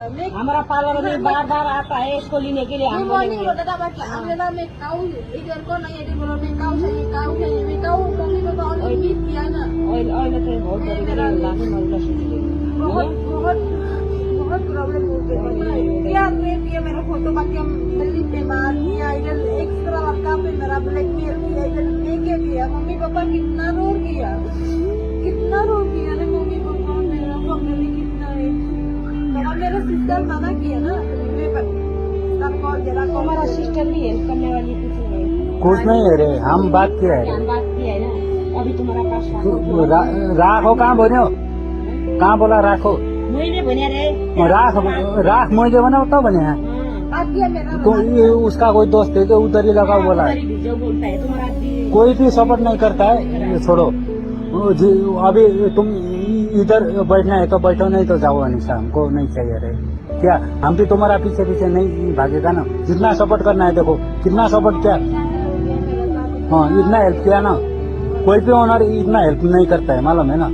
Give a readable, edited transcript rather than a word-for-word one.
हमारा पार्लर में बार बार आता है इसको लेने के लिए। हम मॉर्निंग बताता बट अगला मैं काऊ इधर को नहीं है बोलो मैं काऊ चाहिए मैं काऊ मम्मी पापा और मीट किया ना और तो बहुत बहुत प्रॉब्लम हो गई। क्या रेप किया मेरा फोटो बाकी हम दिल्ली पे मार किया इधर एक्स्ट्रा लड़का पे मेरा ब्लैकमेल किया इधर लेके गया। मम्मी पापा कितना रो किया ना मम्मी पापा मेरा फैमिली कितना है। तो मेरा सिस्टर मना किया ना हमारा सिस्टर भी हेल्प करने वाली कुछ नहीं है रे, हम बात किया है। बात किया है ना अभी तुम्हारा पास राखो कहाँ बोल्यो कहाँ बोला राखो मैंने बनिया रे राख मुझे बना तो बने हैं तो ये उसका कोई दोस्त है तो उधर ही लगाओ बोला है। जो बोलता है तुम्हारा कोई भी सपोर्ट नहीं करता है। ये छोड़ो अभी तुम इधर बैठना है तो बैठो नहीं तो जाओ अनिशा हमको नहीं चाहिए रे। क्या हम भी तुम्हारा पीछे पीछे नहीं भागेगा ना। जितना सपोर्ट करना है देखो कितना सपोर्ट किया। हाँ इतना हेल्प किया ना कोई भी ओनर इतना हेल्प नहीं करता है मालूम है ना।